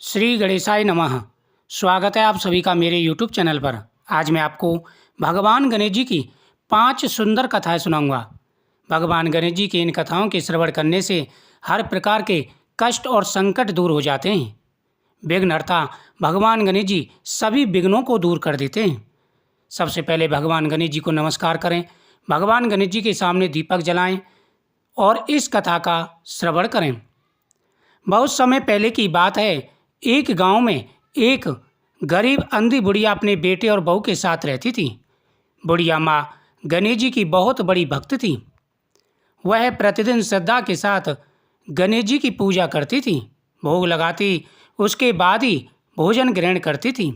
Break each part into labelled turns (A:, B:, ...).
A: श्री गणेशाय नमः। स्वागत है आप सभी का मेरे यूट्यूब चैनल पर। आज मैं आपको भगवान गणेश जी की 5 सुंदर कथाएं सुनाऊंगा। भगवान गणेश जी की इन कथाओं के श्रवण करने से हर प्रकार के कष्ट और संकट दूर हो जाते हैं। विघ्नहर्ता भगवान गणेश जी सभी विघ्नों को दूर कर देते हैं। सबसे पहले भगवान गणेश जी को नमस्कार करें। भगवान गणेश जी के सामने दीपक जलाएं और इस कथा का श्रवण करें। बहुत समय पहले की बात है। एक गांव में एक गरीब अंधी बुढ़िया अपने बेटे और बहू के साथ रहती थी। बुढ़िया माँ गणेश जी की बहुत बड़ी भक्त थी। वह प्रतिदिन श्रद्धा के साथ गणेश जी की पूजा करती थी, भोग लगाती, उसके बाद ही भोजन ग्रहण करती थी।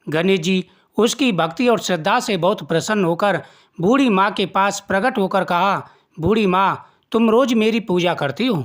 A: गणेश जी उसकी भक्ति और श्रद्धा से बहुत प्रसन्न होकर बूढ़ी माँ के पास प्रकट होकर कहा, बूढ़ी माँ, तुम रोज मेरी पूजा करती हो,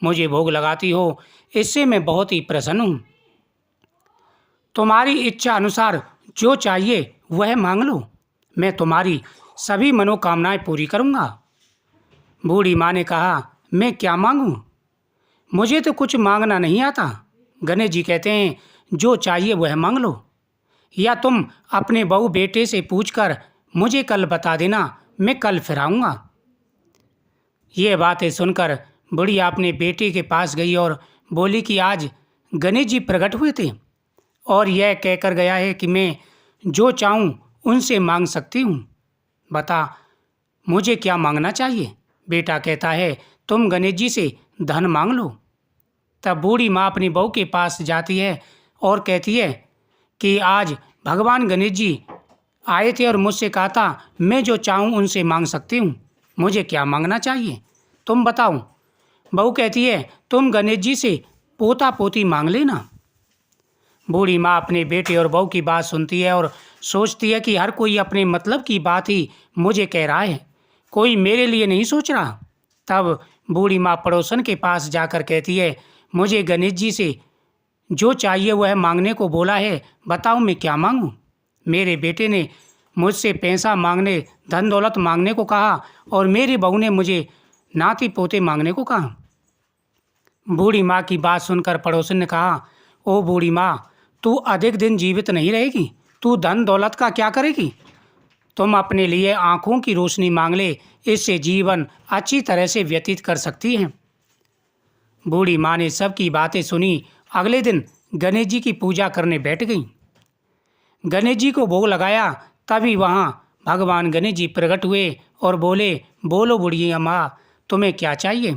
A: मुझे भोग लगाती हो, इससे मैं बहुत ही प्रसन्न हूँ। तुम्हारी इच्छा अनुसार जो चाहिए वह मांग लो, मैं तुम्हारी सभी मनोकामनाएं पूरी करूँगा। बूढ़ी माँ ने कहा, मैं क्या मांगूँ, मुझे तो कुछ मांगना नहीं आता। गणेश जी कहते हैं, जो चाहिए वह मांग लो, या तुम अपने बहू बेटे से पूछकर मुझे कल बता देना, मैं कल फिर आऊँगा। ये बातें सुनकर बुढ़िया अपने बेटे के पास गई और बोली कि आज गणेश जी प्रकट हुए थे और यह कहकर गया है कि मैं जो चाहूँ उनसे मांग सकती हूँ, बता मुझे क्या मांगना चाहिए। बेटा कहता है, तुम गणेश जी से धन मांग लो। तब बूढ़ी माँ अपनी बहू के पास जाती है और कहती है कि आज भगवान गणेश जी आए थे और मुझसे कहा था मैं जो चाहूँ उनसे मांग सकती हूँ, मुझे क्या मांगना चाहिए तुम बताओ। बहू कहती है, तुम गणेश जी से पोता पोती मांग लेना। बूढ़ी माँ अपने बेटे और बहू की बात सुनती है और सोचती है कि हर कोई अपने मतलब की बात ही मुझे कह रहा है, कोई मेरे लिए नहीं सोच रहा। तब बूढ़ी माँ पड़ोसन के पास जाकर कहती है, मुझे गणेश जी से जो चाहिए वह मांगने को बोला है, बताओ मैं क्या मांगूँ। मेरे बेटे ने मुझसे पैसा मांगने, धन दौलत मांगने को कहा और मेरी बहू ने मुझे नाती पोते मांगने को कहा। बूढ़ी माँ की बात सुनकर पड़ोसन ने कहा, ओ बूढ़ी माँ, तू अधिक दिन जीवित नहीं रहेगी, तू धन दौलत का क्या करेगी। तुम अपने लिए आँखों की रोशनी मांग ले, इससे जीवन अच्छी तरह से व्यतीत कर सकती हैं। बूढ़ी माँ ने सबकी बातें सुनी। अगले दिन गणेश जी की पूजा करने बैठ गई। गणेश जी को भोग लगाया, तभी वहाँ भगवान गणेश जी प्रकट हुए और बोले, बोलो बुढ़िया माँ, तुम्हें क्या चाहिए।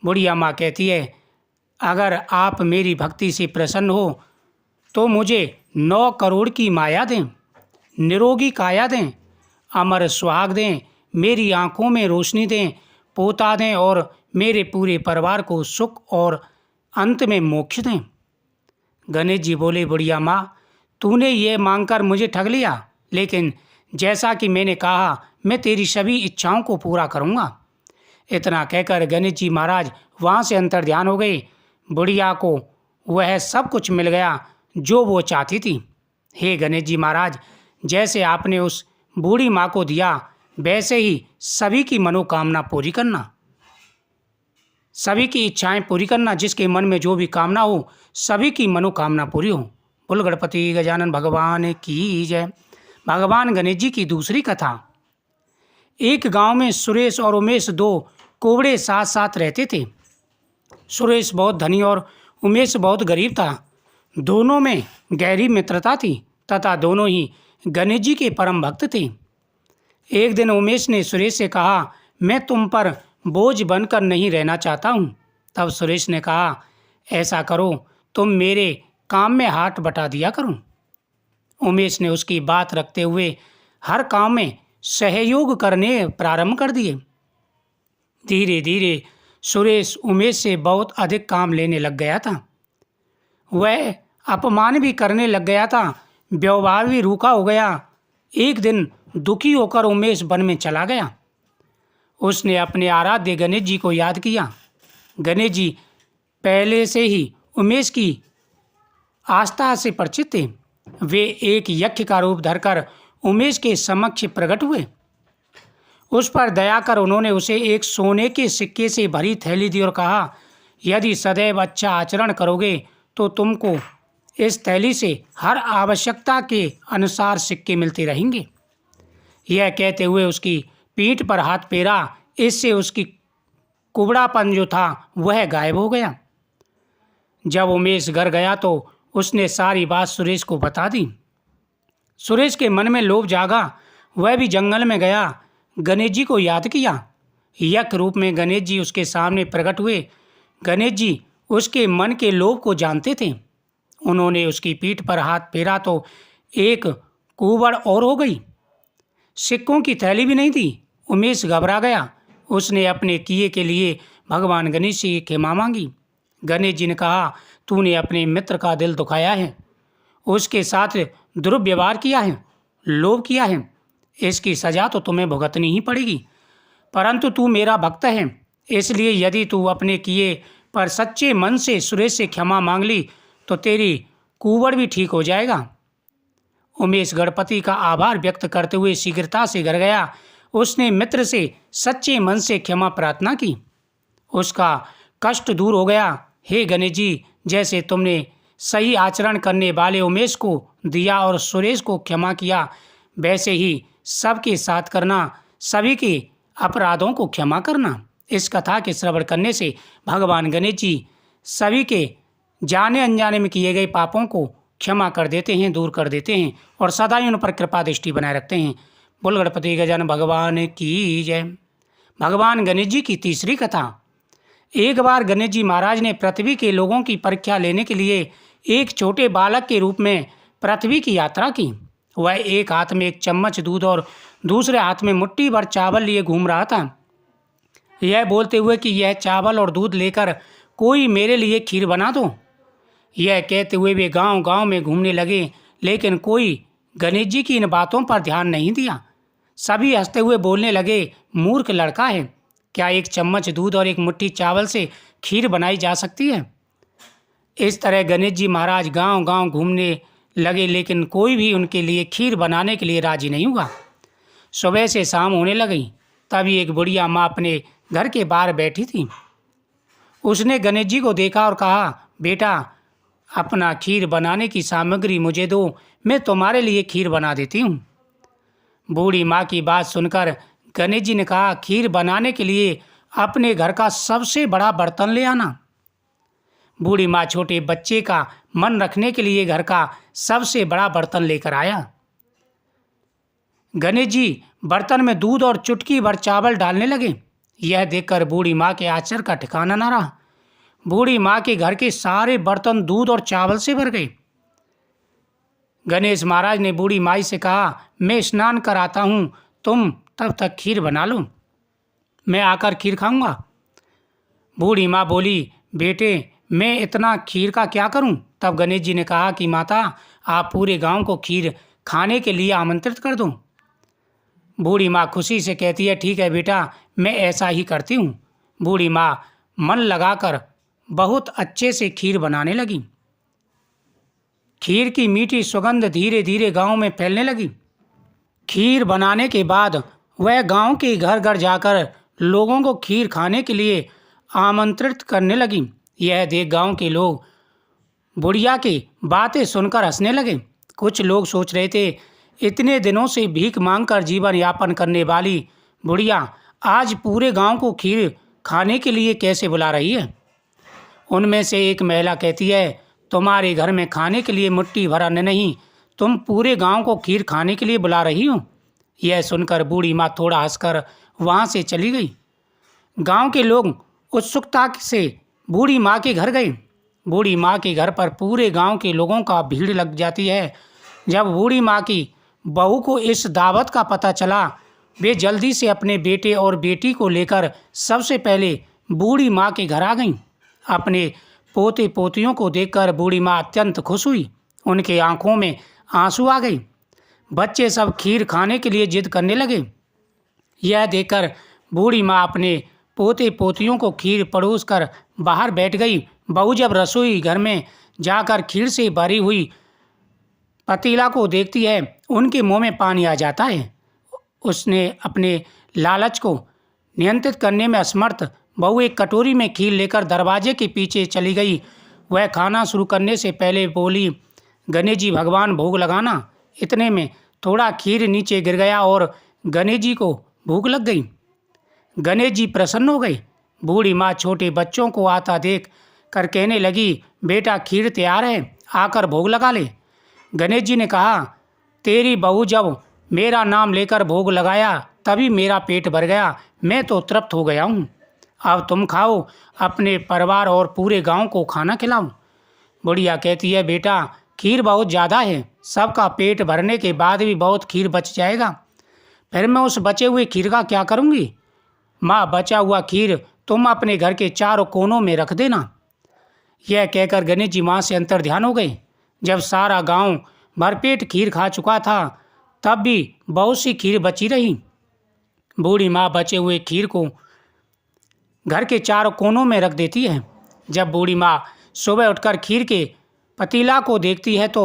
A: बुढ़िया माँ कहती है, अगर आप मेरी भक्ति से प्रसन्न हो तो मुझे 9 करोड़ की माया दें, निरोगी काया दें, अमर सुहाग दें, मेरी आँखों में रोशनी दें, पोता दें और मेरे पूरे परिवार को सुख और अंत में मोक्ष दें। गणेश जी बोले, बुढ़िया माँ, तूने ये मांगकर मुझे ठग लिया, लेकिन जैसा कि मैंने कहा मैं तेरी सभी इच्छाओं को पूरा करूँगा। इतना कहकर गणेश जी महाराज वहाँ से अंतर्ध्यान हो गए। बुढ़िया को वह सब कुछ मिल गया जो वो चाहती थी। हे गणेश जी महाराज, जैसे आपने उस बूढ़ी माँ को दिया वैसे ही सभी की मनोकामना पूरी करना, सभी की इच्छाएं पूरी करना, जिसके मन में जो भी कामना हो सभी की मनोकामना पूरी हो। बोल गणपति गजानन भगवान की जय। भगवान गणेश जी की दूसरी कथा। एक गांव में सुरेश और उमेश 2 कुबड़े साथ साथ रहते थे। सुरेश बहुत धनी और उमेश बहुत गरीब था। दोनों में गहरी मित्रता थी तथा दोनों ही गणेश जी के परम भक्त थे। एक दिन उमेश ने सुरेश से कहा, मैं तुम पर बोझ बनकर नहीं रहना चाहता हूँ। तब सुरेश ने कहा, ऐसा करो, तुम मेरे काम में हाथ बटा दिया करो। उमेश ने उसकी बात रखते हुए हर काम में सहयोग करने प्रारंभ कर दिए। धीरे धीरे सुरेश उमेश से बहुत अधिक काम लेने लग गया था। वह अपमान भी करने लग गया था, व्यवहार भी रूखा हो गया। एक दिन दुखी होकर उमेश वन में चला गया। उसने अपने आराध्य गणेश जी को याद किया। गणेश जी पहले से ही उमेश की आस्था से परिचित थे। वे एक यक्ष का रूप धरकर उमेश के समक्ष प्रकट हुए। उस पर दया कर उन्होंने उसे एक सोने के सिक्के से भरी थैली दी और कहा, यदि सदैव अच्छा आचरण करोगे तो तुमको इस थैली से हर आवश्यकता के अनुसार सिक्के मिलते रहेंगे। यह कहते हुए उसकी पीठ पर हाथ फेरा। इससे उसकी कुबड़ापन जो था वह गायब हो गया। जब उमेश घर गया तो उसने सारी बात सुरेश को बता दी। सुरेश के मन में लोभ जागा। वह भी जंगल में गया, गणेश जी को याद किया। यज्ञ रूप में गणेश जी उसके सामने प्रकट हुए। गणेश जी उसके मन के लोभ को जानते थे। उन्होंने उसकी पीठ पर हाथ फेरा तो एक कुबड़ और हो गई। सिक्कों की थैली भी नहीं थी। उमेश घबरा गया। उसने अपने किए के लिए भगवान गणेश से क्षमा मांगी। गणेश जी ने कहा, तूने अपने मित्र का दिल दुखाया है, उसके साथ दुर्व्यवहार किया है, लोभ किया है। इसकी सजा तो तुम्हें भुगतनी ही पड़ेगी। परंतु तू मेरा भक्त है, इसलिए यदि तू अपने किए पर सच्चे मन से सुरेश से क्षमा मांग ली तो तेरी कुबड़ भी ठीक हो जाएगा। उमेश गणपति का आभार व्यक्त करते हुए शीघ्रता से घर गया। उसने मित्र से सच्चे मन से क्षमा प्रार्थना की। उसका कष्ट दूर हो गया। हे गणेश जी, जैसे तुमने सही आचरण करने वाले उमेश को दिया और सुरेश को क्षमा किया, वैसे ही सबके साथ करना, सभी के अपराधों को क्षमा करना। इस कथा के श्रवण करने से भगवान गणेश जी सभी के जाने अनजाने में किए गए पापों को क्षमा कर देते हैं, दूर कर देते हैं और सदा ही उन पर कृपा दृष्टि बनाए रखते हैं। बोल गणपति गजानन भगवान की जय। भगवान गणेश जी की तीसरी कथा। एक बार गणेश जी महाराज ने पृथ्वी के लोगों की परीक्षा लेने के लिए एक छोटे बालक के रूप में पृथ्वी की यात्रा की। वह एक हाथ में एक चम्मच दूध और दूसरे हाथ में मुट्ठी भर चावल लिए घूम रहा था, यह बोलते हुए कि यह चावल और दूध लेकर कोई मेरे लिए खीर बना दो। यह कहते हुए वे गांव-गांव में घूमने लगे, लेकिन कोई गणेश जी की इन बातों पर ध्यान नहीं दिया। सभी हंसते हुए बोलने लगे, मूर्ख लड़का है, क्या एक चम्मच दूध और एक मुट्ठी चावल से खीर बनाई जा सकती है। इस तरह गणेश जी महाराज गांव-गांव घूमने लगे, लेकिन कोई भी उनके लिए खीर बनाने के लिए राजी नहीं हुआ। सुबह से शाम होने लगी, तभी एक बुढ़िया माँ अपने घर के बाहर बैठी थी। उसने गणेश जी को देखा और कहा, बेटा, अपना खीर बनाने की सामग्री मुझे दो, मैं तुम्हारे लिए खीर बना देती हूँ। बूढ़ी माँ की बात सुनकर गणेश जी ने कहा, खीर बनाने के लिए अपने घर का सबसे बड़ा बर्तन ले आना। बूढ़ी माँ छोटे बच्चे का मन रखने के लिए घर का सबसे बड़ा बर्तन लेकर आया। गणेश जी बर्तन में दूध और चुटकी भर चावल डालने लगे। यह देखकर बूढ़ी माँ के आश्चर्य का ठिकाना न रहा। बूढ़ी माँ के घर के सारे बर्तन दूध और चावल से भर गए। गणेश महाराज ने बूढ़ी माई से कहा, मैं स्नान कराता हूँ, तुम तब तक खीर बना लो, मैं आकर खीर खाऊंगा। बूढ़ी माँ बोली, बेटे, मैं इतना खीर का क्या करूं? तब गणेश जी ने कहा कि माता, आप पूरे गांव को खीर खाने के लिए आमंत्रित कर दो। बूढ़ी माँ खुशी से कहती है, ठीक है बेटा, मैं ऐसा ही करती हूँ। बूढ़ी माँ मन लगाकर बहुत अच्छे से खीर बनाने लगी। खीर की मीठी सुगंध धीरे धीरे गांव में फैलने लगी। खीर बनाने के बाद वह गांव के घर घर जाकर लोगों को खीर खाने के लिए आमंत्रित करने लगी। यह देख गांव के लोग बुढ़िया की बातें सुनकर हंसने लगे। कुछ लोग सोच रहे थे, इतने दिनों से भीख मांगकर जीवन यापन करने वाली बुढ़िया आज पूरे गांव को खीर खाने के लिए कैसे बुला रही है। उनमें से एक महिला कहती है, तुम्हारे घर में खाने के लिए मुट्ठी भर अन्न नहीं, तुम पूरे गांव को खीर खाने के लिए बुला रही हो। यह सुनकर बूढ़ी माँ थोड़ा हंसकर वहाँ से चली गई। गांव के लोग उत्सुकता से बूढ़ी माँ के घर गए। बूढ़ी माँ के घर पर पूरे गांव के लोगों का भीड़ लग जाती है। जब बूढ़ी माँ की बहू को इस दावत का पता चला, वे जल्दी से अपने बेटे और बेटी को लेकर सबसे पहले बूढ़ी माँ के घर आ गईं। अपने पोते पोतियों को देखकर बूढ़ी माँ अत्यंत खुश हुई। उनके आंखों में आंसू आ गए। बच्चे सब खीर खाने के लिए जिद करने लगे। यह देखकर बूढ़ी माँ अपने पोते पोतियों को खीर परोस कर बाहर बैठ गई। बहू जब रसोई घर में जाकर खीर से भरी हुई पतीला को देखती है, उनके मुंह में पानी आ जाता है। उसने अपने लालच को नियंत्रित करने में असमर्थ बहू एक कटोरी में खीर लेकर दरवाजे के पीछे चली गई। वह खाना शुरू करने से पहले बोली, गणेश जी भगवान भोग लगाना। इतने में थोड़ा खीर नीचे गिर गया और गणेश जी को भूख लग गई। गणेश जी प्रसन्न हो गए। बूढ़ी माँ छोटे बच्चों को आता देख कर कहने लगी, बेटा खीर तैयार है, आकर भोग लगा ले। गणेश जी ने कहा, तेरी बहू जब मेरा नाम लेकर भोग लगाया तभी मेरा पेट भर गया, मैं तो तृप्त हो गया हूँ। अब तुम खाओ, अपने परिवार और पूरे गांव को खाना खिलाओ। बुढ़िया कहती है, बेटा खीर बहुत ज़्यादा है, सबका पेट भरने के बाद भी बहुत खीर बच जाएगा, फिर मैं उस बचे हुए खीर का क्या करूँगी। माँ, बचा हुआ खीर तुम अपने घर के चारों कोनों में रख देना। यह कहकर गणेश जी माँ से अंतर्ध्यान हो गए। जब सारा गांव भरपेट खीर खा चुका था तब भी बहुत सी खीर बची रही। बूढ़ी माँ बचे हुए खीर को घर के चारों कोनों में रख देती है। जब बूढ़ी माँ सुबह उठकर खीर के पतीला को देखती है तो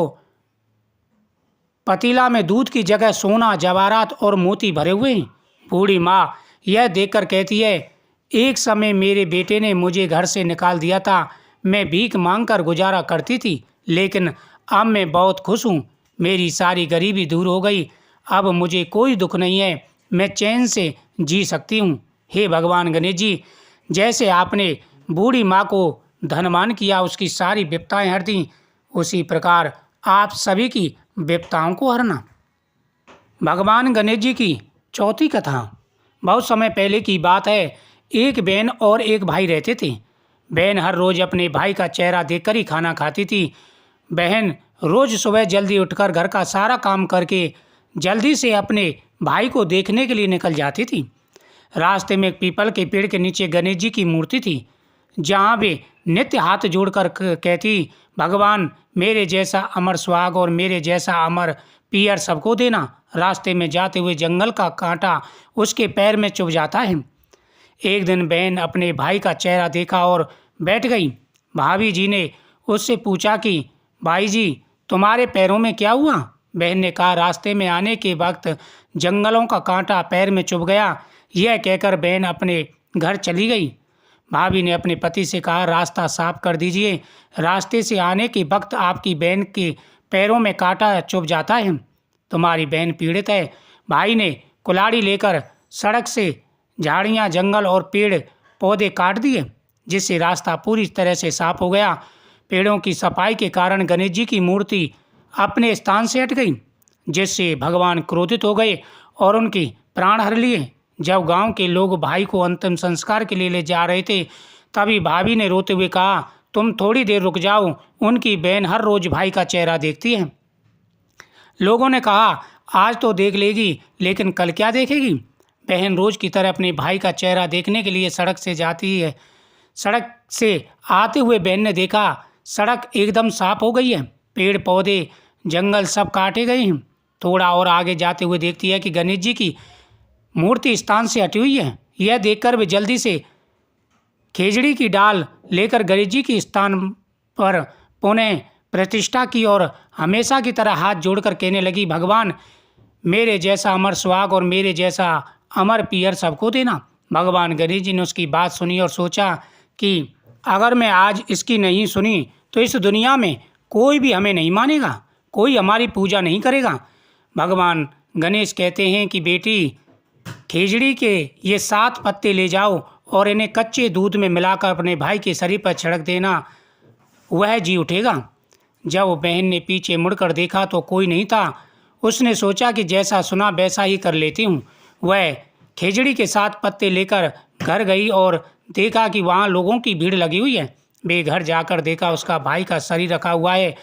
A: पतीला में दूध की जगह सोना, जवाहरात और मोती भरे हुए हैं। बूढ़ी माँ यह देखकर कहती है, एक समय मेरे बेटे ने मुझे घर से निकाल दिया था, मैं भीख मांगकर गुजारा करती थी, लेकिन अब मैं बहुत खुश हूँ, मेरी सारी गरीबी दूर हो गई, अब मुझे कोई दुख नहीं है, मैं चैन से जी सकती हूँ। हे भगवान गणेश जी, जैसे आपने बूढ़ी माँ को धनवान किया, उसकी सारी विपत्ताएं हर दी, उसी प्रकार आप सभी की विपत्ताओं को हरना। भगवान गणेश जी की चौथी कथा। बहुत समय पहले की बात है। एक बहन और एक भाई रहते थे। बहन हर रोज अपने भाई का चेहरा देखकर ही खाना खाती थी। बहन रोज सुबह जल्दी उठकर घर का सारा काम करके जल्दी से अपने भाई को देखने के लिए निकल जाती थी। रास्ते में एक पीपल के पेड़ के नीचे गणेश जी की मूर्ति थी, जहाँ वे नित्य हाथ जोड़कर कहती, भगवान मेरे जैसा अमर सुहाग और मेरे जैसा अमर पियर सबको देना। रास्ते में जाते हुए जंगल का कांटा उसके पैर में चुभ जाता है। एक दिन बहन अपने भाई का चेहरा देखा और बैठ गई। भाभी जी ने उससे पूछा कि भाई जी, तुम्हारे पैरों में क्या हुआ। बहन ने कहा, रास्ते में आने के वक्त जंगलों का कांटा पैर में चुभ गया। यह कहकर बहन अपने घर चली गई। भाभी ने अपने पति से कहा, रास्ता साफ कर दीजिए, रास्ते से आने के वक्त आपकी बहन के पैरों में कांटा चुभ जाता है, तुम्हारी बहन पीड़ित है। भाई ने कुल्हाड़ी लेकर सड़क से झाड़ियाँ, जंगल और पेड़ पौधे काट दिए, जिससे रास्ता पूरी तरह से साफ हो गया। पेड़ों की सफाई के कारण गणेश जी की मूर्ति अपने स्थान से हट गई, जिससे भगवान क्रोधित हो गए और उनकी प्राण हर लिए। जब गांव के लोग भाई को अंतिम संस्कार के लिए ले जा रहे थे, तभी भाभी ने रोते हुए कहा, तुम थोड़ी देर रुक जाओ, उनकी बहन हर रोज भाई का चेहरा देखती है। लोगों ने कहा, आज तो देख लेगी, लेकिन कल क्या देखेगी। बहन रोज की तरह अपने भाई का चेहरा देखने के लिए सड़क से जाती है। सड़क से आते हुए बहन ने देखा, सड़क एकदम साफ हो गई है, पेड़ पौधे जंगल सब काटे गए हैं। थोड़ा और आगे जाते हुए देखती है कि गणेश जी की मूर्ति स्थान से हटी हुई है। यह देखकर वे जल्दी से खेजड़ी की डाल लेकर गणेश जी के स्थान पर पुनः प्रतिष्ठा की और हमेशा की तरह हाथ जोड़कर कहने लगी, भगवान मेरे जैसा अमर सुहाग और मेरे जैसा अमर पियर सबको देना। भगवान गणेश जी ने उसकी बात सुनी और सोचा कि अगर मैं आज इसकी नहीं सुनी तो इस दुनिया में कोई भी हमें नहीं मानेगा, कोई हमारी पूजा नहीं करेगा। भगवान गणेश कहते हैं कि बेटी, खेजड़ी के ये 7 पत्ते ले जाओ और इन्हें कच्चे दूध में मिलाकर अपने भाई के शरीर पर छिड़क देना, वह जी उठेगा। जब बहन ने पीछे मुड़कर देखा तो कोई नहीं था। उसने सोचा कि जैसा सुना वैसा ही कर लेती हूँ। वह खेजड़ी के 7 पत्ते लेकर घर गई और देखा कि वहाँ लोगों की भीड़ लगी हुई है। वे घर जाकर देखा उसका भाई का शरीर रखा हुआ है।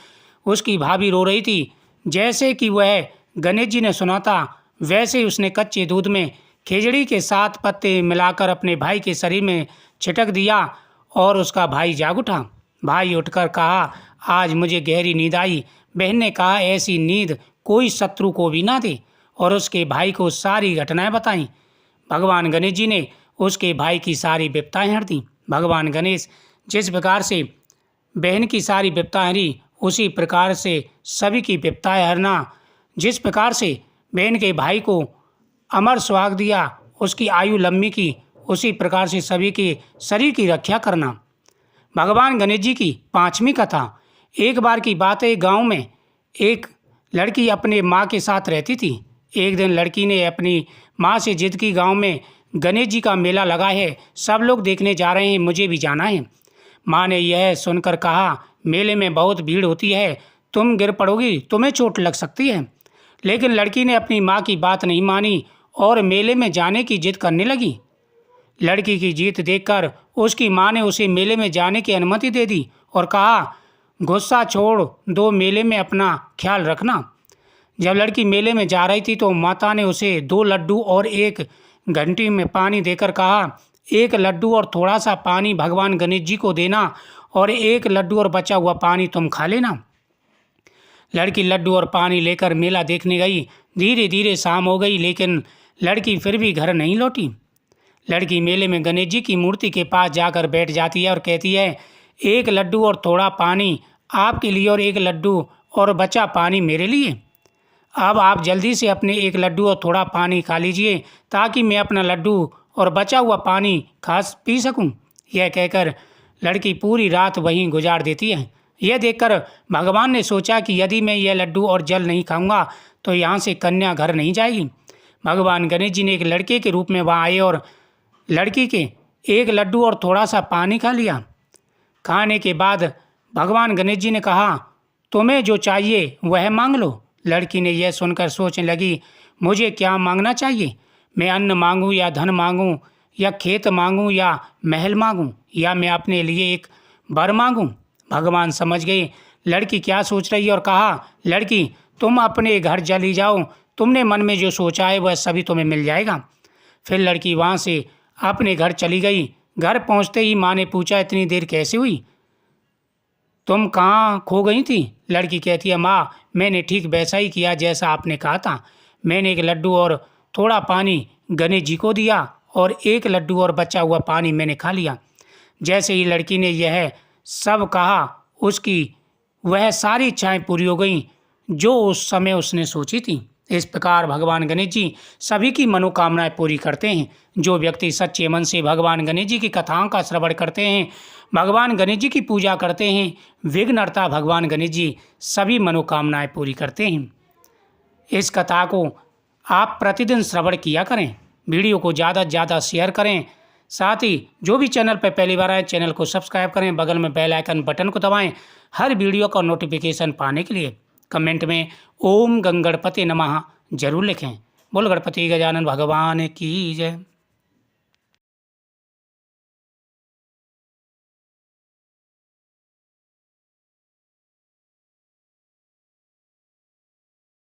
A: उसकी भाभी रो रही थी। जैसे कि वह गणेश जी ने सुना था, वैसे ही उसने कच्चे दूध में खेजड़ी के 7 पत्ते मिलाकर अपने भाई के शरीर में छिटक दिया और उसका भाई जाग उठा। भाई उठकर कहा, आज मुझे गहरी नींद आई। बहन ने कहा, ऐसी नींद कोई शत्रु को भी ना दे, और उसके भाई को सारी घटनाएं बताईं। भगवान गणेश जी ने उसके भाई की सारी विपत्ताएं हर दी। भगवान गणेश जिस प्रकार से बहन की सारी विपत्ताएं हरी, उसी प्रकार से सभी की विपत्ताएं हरना। जिस प्रकार से बहन के भाई को अमर सुहाग दिया, उसकी आयु लंबी की, उसी प्रकार से सभी के शरीर की रक्षा करना। भगवान गणेश जी की 5वीं कथा। एक बार की बात है, गांव में एक लड़की अपने माँ के साथ रहती थी। एक दिन लड़की ने अपनी माँ से जिद की, गांव में गणेश जी का मेला लगा है, सब लोग देखने जा रहे हैं, मुझे भी जाना है। माँ ने यह सुनकर कहा, मेले में बहुत भीड़ होती है, तुम गिर पड़ोगी, तुम्हें चोट लग सकती है। लेकिन लड़की ने अपनी माँ की बात नहीं मानी और मेले में जाने की जिद करने लगी। लड़की की जीत देखकर उसकी माँ ने उसे मेले में जाने की अनुमति दे दी और कहा, गुस्सा छोड़ दो, मेले में अपना ख्याल रखना। जब लड़की मेले में जा रही थी तो माता ने उसे 2 लड्डू और 1 घंटी में पानी देकर कहा, 1 लड्डू और थोड़ा सा पानी भगवान गणेश जी को देना और 1 लड्डू और बचा हुआ पानी तुम खा लेना। लड़की लड्डू और पानी लेकर मेला देखने गई। धीरे धीरे शाम हो गई, लेकिन लड़की फिर भी घर नहीं लौटी। लड़की मेले में गणेश जी की मूर्ति के पास जाकर बैठ जाती है और कहती है, 1 लड्डू और थोड़ा पानी आपके लिए और 1 लड्डू और बचा पानी मेरे लिए। अब आप जल्दी से अपने 1 लड्डू और थोड़ा पानी खा लीजिए ताकि मैं अपना लड्डू और बचा हुआ पानी पी सकूं। यह कहकर लड़की पूरी रात वहीं गुजार देती है। यह देखकर भगवान ने सोचा कि यदि मैं यह लड्डू और जल नहीं खाऊंगा तो यहाँ से कन्या घर नहीं जाएगी। भगवान गणेश जी ने एक लड़के के रूप में वहाँ आए और लड़की के 1 लड्डू और थोड़ा सा पानी खा लिया। खाने के बाद भगवान गणेश जी ने कहा, तुम्हें जो चाहिए वह मांग लो। लड़की ने यह सुनकर सोचने लगी, मुझे क्या मांगना चाहिए? मैं अन्न मांगूं या धन मांगूं या खेत मांगूं या महल मांगूं या मैं अपने लिए एक वर मांगूं? भगवान समझ गए लड़की क्या सोच रही है और कहा, लड़की तुम अपने घर चली जाओ, तुमने मन में जो सोचा है वह सभी तुम्हें मिल जाएगा। फिर लड़की वहाँ से अपने घर चली गई। घर पहुँचते ही माँ ने पूछा, इतनी देर कैसे हुई? तुम कहाँ खो गई थी? लड़की कहती है, माँ मैंने ठीक वैसा ही किया जैसा आपने कहा था। मैंने 1 लड्डू और थोड़ा पानी गणेश जी को दिया और 1 लड्डू और बचा हुआ पानी मैंने खा लिया। जैसे ही लड़की ने यह सब कहा, उसकी वह सारी इच्छाएं पूरी हो गईं जो उस समय उसने सोची थी। इस प्रकार भगवान गणेश जी सभी की मनोकामनाएं पूरी करते हैं। जो व्यक्ति सच्चे मन से भगवान गणेश जी की कथाओं का श्रवण करते हैं, भगवान गणेश जी की पूजा करते हैं, विघ्नहर्ता भगवान गणेश जी सभी मनोकामनाएं पूरी करते हैं। इस कथा को आप प्रतिदिन श्रवण किया करें। वीडियो को ज़्यादा से ज़्यादा शेयर करें। साथ ही जो भी चैनल पर पहली बार आए, चैनल को सब्सक्राइब करें, बगल में बेल आइकन बटन को दबाएं हर वीडियो का नोटिफिकेशन पाने के लिए। कमेंट में ओम गंगणपति नमः जरूर लिखें। बोल गणपति गजानन भगवान की जय।